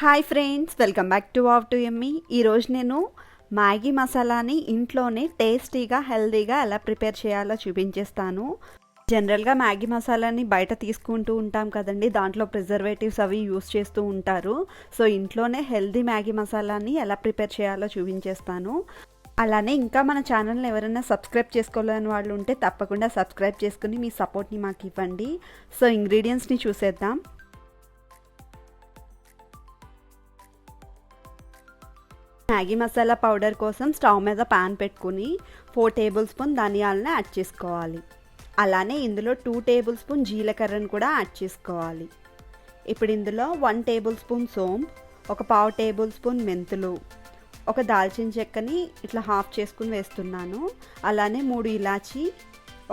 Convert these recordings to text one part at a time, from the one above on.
Hi friends, welcome back to wow to yummy. ఈరోజు నేను Maggi మసాలాని ఇంట్లోనే టేస్టీగా హెల్తీగా ఎలా ప్రిపేర్ చేయాలో చూపించేస్తాను. జనరల్గా మ్యాగీ మసాలాని బయట తీసుకుంటూ ఉంటాం కదండి, దాంట్లో ప్రిజర్వేటివ్స్ అవి యూస్ చేస్తూ ఉంటారు. సో ఇంట్లోనే హెల్తీ మ్యాగీ మసాలాని ఎలా ప్రిపేర్ చేయాలో చూపించేస్తాను. అలానే ఇంకా మన ఛానల్ని ఎవరైనా సబ్స్క్రైబ్ చేసుకోలేని వాళ్ళు ఉంటే తప్పకుండా సబ్స్క్రైబ్ చేసుకుని మీ సపోర్ట్ని మాకు ఇవ్వండి. సో ఇంగ్రీడియంట్స్ని చూసేద్దాం. మ్యాగీ మసాలా పౌడర్ కోసం స్టవ్ మీద ప్యాన్ పెట్టుకుని 4 టేబుల్ స్పూన్ ధనియాలను యాడ్ చేసుకోవాలి. అలానే ఇందులో 2 టేబుల్ స్పూన్ జీలకర్రను కూడా యాడ్ చేసుకోవాలి. ఇప్పుడు ఇందులో 1 టేబుల్ స్పూన్ సోంపు, ఒక 1/2 టేబుల్ స్పూన్ మెంతులు, ఒక దాల్చిన చెక్కని ఇట్లా హాఫ్ చేసుకుని వేస్తున్నాను. అలానే 3 ఇలాచి,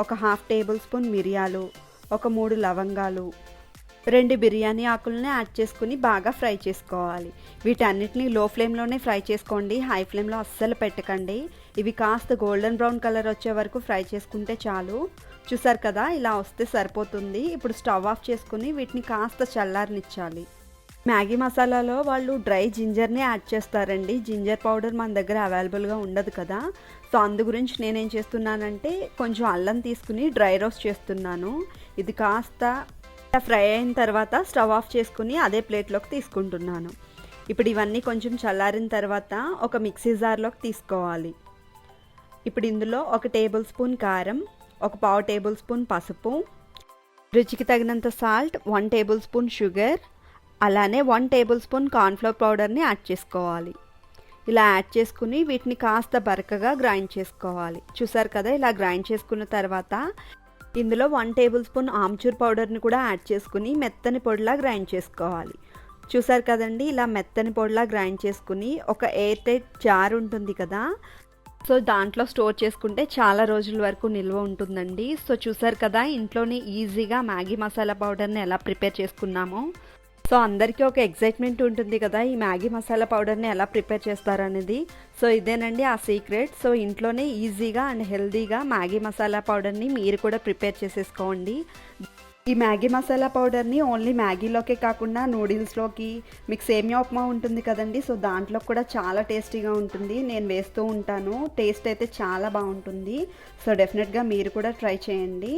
ఒక 1/2 టేబుల్ స్పూన్ మిరియాలు, ఒక 3 లవంగాలు, 2 బిర్యానీ ఆకులని యాడ్ చేసుకుని బాగా ఫ్రై చేసుకోవాలి. వీటన్నిటిని లో ఫ్లేమ్లోనే ఫ్రై చేసుకోండి, హై ఫ్లేమ్లో అస్సలు పెట్టకండి. ఇవి కాస్త గోల్డెన్ బ్రౌన్ కలర్ వచ్చే వరకు ఫ్రై చేసుకుంటే చాలు. చూసారు కదా, ఇలా వస్తే సరిపోతుంది. ఇప్పుడు స్టవ్ ఆఫ్ చేసుకుని వీటిని కాస్త చల్లారనిచ్చాలి. మ్యాగీ మసాలాలో వాళ్ళు డ్రై జింజర్ని యాడ్ చేస్తారండి. జింజర్ పౌడర్ మన దగ్గర అవైలబుల్గా ఉండదు కదా. సో అందు గురించి నేనేం చేస్తున్నానంటే కొంచెం అల్లం తీసుకుని డ్రై రోస్ట్ చేస్తున్నాను. ఇది కాస్త ఫ్రై అయిన తర్వాత స్టవ్ ఆఫ్ చేసుకుని అదే ప్లేట్లోకి తీసుకుంటున్నాను. ఇప్పుడు ఇవన్నీ కొంచెం చల్లారిన తర్వాత ఒక మిక్సీ జార్లోకి తీసుకోవాలి. ఇప్పుడు ఇందులో 1 టేబుల్ స్పూన్ కారం, ఒక 1/2 టేబుల్ స్పూన్ పసుపు, రుచికి తగినంత సాల్ట్, 1 టేబుల్ స్పూన్ షుగర్, అలానే 1 టేబుల్ స్పూన్ కార్న్ఫ్లోర్ పౌడర్ని యాడ్ చేసుకోవాలి. ఇలా యాడ్ చేసుకుని వీటిని కాస్త బరకగా గ్రైండ్ చేసుకోవాలి. చూసారు కదా, ఇలా గ్రైండ్ చేసుకున్న తర్వాత ఇందులో 1 టేబుల్ స్పూన్ ఆమ్చూర్ పౌడర్ని కూడా యాడ్ చేసుకుని మెత్తని పొడిలా గ్రైండ్ చేసుకోవాలి. చూసారు కదండి, ఇలా మెత్తని పొడిలా గ్రైండ్ చేసుకుని ఒక ఎయిర్ టైట్ జార్ ఉంటుంది కదా, సో దాంట్లో స్టోర్ చేసుకుంటే చాలా రోజుల వరకు నిల్వ ఉంటుందండి. సో చూసారు కదా, ఇంట్లోనే ఈజీగా మ్యాగీ మసాలా పౌడర్ని ఎలా ప్రిపేర్ చేసుకున్నామో. సో అందరికీ ఒక ఎగ్జైట్మెంట్ ఉంటుంది కదా, ఈ మ్యాగీ మసాలా పౌడర్ని ఎలా ప్రిపేర్ చేస్తారనేది. సో ఇదేనండి ఆ సీక్రెట్. సో ఇంట్లోనే ఈజీగా అండ్ హెల్తీగా మ్యాగీ మసాలా పౌడర్ని మీరు కూడా ప్రిపేర్ చేసేసుకోండి. ఈ మ్యాగీ మసాలా పౌడర్ని ఓన్లీ మ్యాగీలోకే కాకుండా నూడిల్స్లోకి, మీకు సేమియా ఉప్మా ఉంటుంది కదండి, సో దాంట్లో కూడా చాలా టేస్టీగా ఉంటుంది. నేను వేస్తూ ఉంటాను, టేస్ట్ అయితే చాలా బాగుంటుంది. సో డెఫినెట్గా మీరు కూడా ట్రై చేయండి.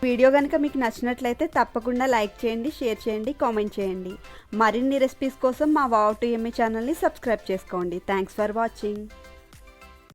వీడియో కనుక మీకు నచ్చినట్లయితే తప్పకుండా లైక్ చేయండి, షేర్ చేయండి, కామెంట్ చేయండి. మరిన్ని రెసిపీస్ కోసం మా వావ్ టు యమ్మీ ఛానల్ని సబ్స్క్రైబ్ చేసుకోండి. Thanks for watching.